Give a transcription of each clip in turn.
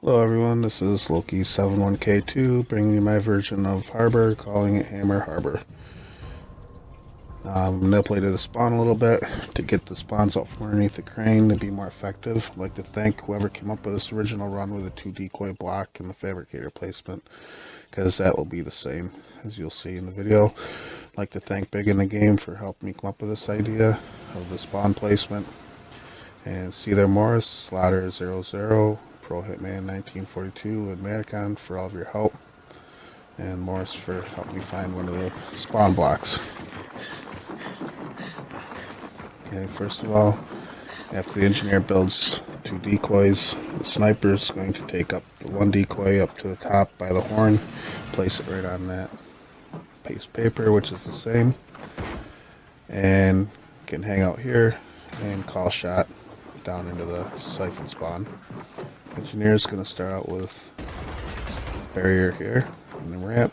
Hello everyone, this is LOKI71K2 bringing you my version of Harbor, calling it Hammer Harbor. Manipulated the spawn a little bit to get the spawns out from underneath the crane to be more effective. I'd like to thank whoever came up with this original run with a 2 decoy block and the fabricator placement, because that will be the same as you'll see in the video. I'd like to thank Big in the Game for helping me come up with this idea of the spawn placement. And see there Morris, Slaughter00, Pro Hitman 1942, and Manicon for all of your help, and Morris for helping me find one of the spawn blocks. Okay, first of all, after the engineer builds 2 decoys, the sniper is going to take up the 1 decoy up to the top by the horn, place it right on that paste paper, which is the same, and can hang out here and call shot down into the siphon spawn. Engineer is going to start out with barrier here in the ramp,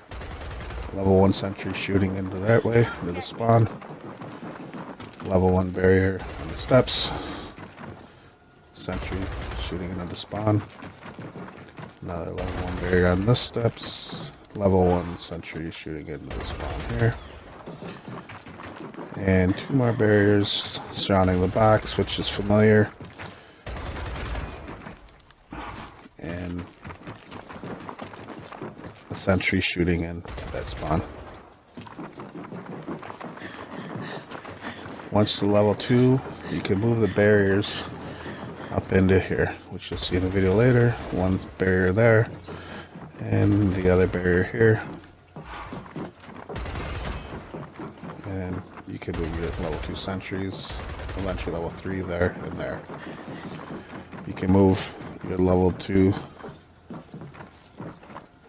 level 1 sentry shooting into that way, into the spawn, level 1 barrier on the steps, sentry shooting into the spawn, another level 1 barrier on the steps, level 1 sentry shooting into the spawn here, and 2 more barriers surrounding the box, which is familiar, and a sentry shooting into that spawn. Once to level 2, you can move the barriers up into here, which you'll see in the video later. 1 barrier there, and the other barrier here. And you can move your level 2 sentries, eventually level 3 there and there. You can move your level 2.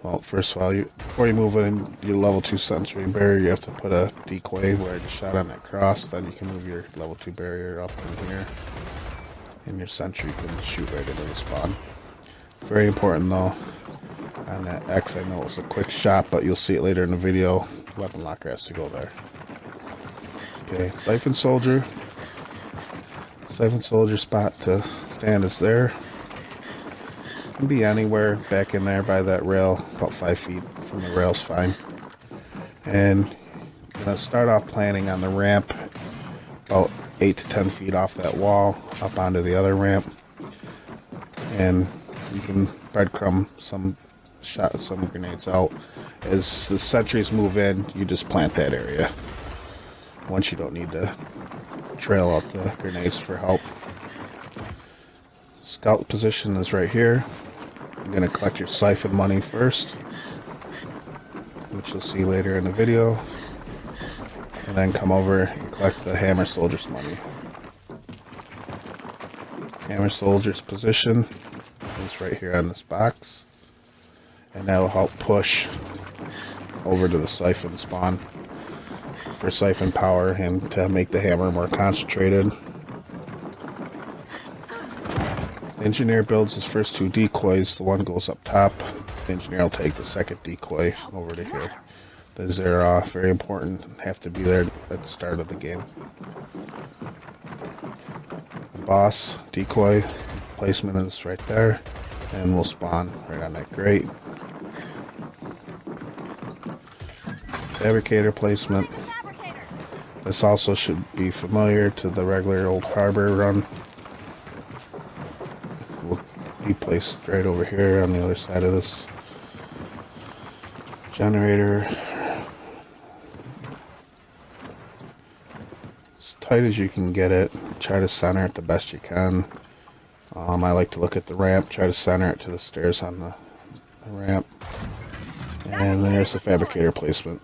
Well, first of all, before you move in your level 2 sentry barrier, you have to put a decoy where I just shot on that cross. Then you can move your level 2 barrier up in here, and your sentry can shoot right into the spawn. Very important though, on that X, I know it was a quick shot, but you'll see it later in the video. Weapon locker has to go there. Okay, Siphon Soldier. Siphon Soldier spot to stand is there. Can be anywhere back in there by that rail, about 5 feet from the rail's fine. And I'm going to start off planning on the ramp about 8 to 10 feet off that wall up onto the other ramp. And you can breadcrumb some grenades out. As the sentries move in, you just plant that area. Once you don't need to trail out the grenades for help. Scout position is right here. I'm going to collect your siphon money first, which you'll see later in the video, and then come over and collect the Hammer Soldier's money. Hammer Soldier's position is right here on this box, and that will help push over to the siphon spawn for siphon power and to make the hammer more concentrated. The engineer builds his first 2 decoys. The one goes up top. The engineer will take the second decoy over to here. Those are very important, have to be there at the start of the game. The boss decoy placement is right there, and we'll spawn right on that grate. Fabricator placement. This also should be familiar to the regular old Harbor run. Will be placed right over here on the other side of this generator. As tight as you can get it. Try to center it the best you can. I like to look at the ramp, try to center it to the stairs on the ramp. And there's the fabricator placement.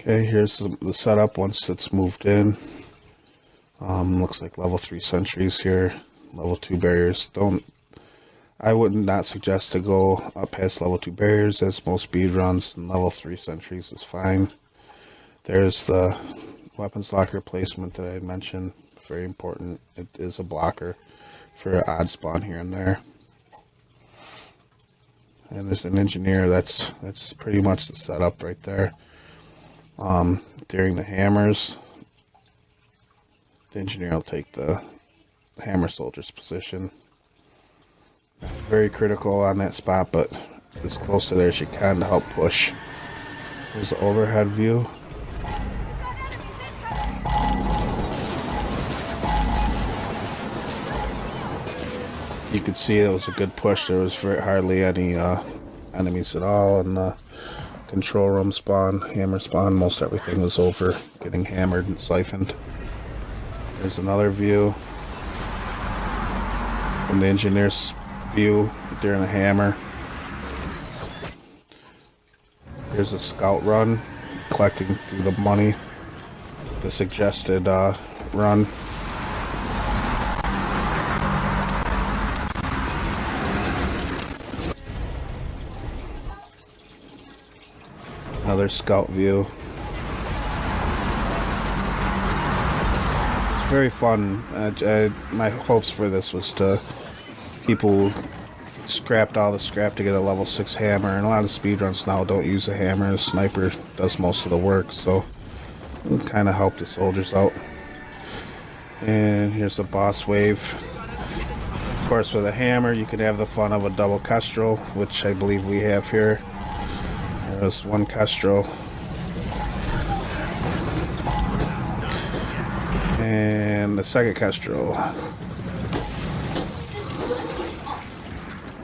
Okay, here's the setup once it's moved in. Looks like level 3 sentries here, level 2 barriers. I would not suggest to go up past level 2 barriers, as most speed runs, and level 3 sentries is fine. There's the weapons locker placement that I had mentioned, very important. It is a blocker for an odd spawn here and there. And as an engineer, that's pretty much the setup right there. During the hammers, The engineer will take the hammer soldier's position. Very critical on that spot, but as close to there as you can to help push. Here's the overhead view. You could see it was a good push. There was hardly any enemies at all in the control room spawn, hammer spawn. Most everything was over, getting hammered and siphoned. There's another view from the engineer's view during a hammer. Here's a scout run, collecting through the money, the suggested run. Another scout view. It's very fun. My hopes for this was to people scrapped all the scrap to get a level 6 hammer, and a lot of speedruns now don't use a hammer. The sniper does most of the work, so it kind of help the soldiers out. And here's the boss wave. Of course, with a hammer, you can have the fun of a double kestrel, which I believe we have here. There's one kestrel. And the second kestrel.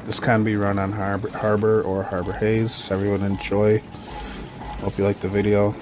This can be run on Harbor or Harbor Haze. Everyone enjoy. Hope you like the video.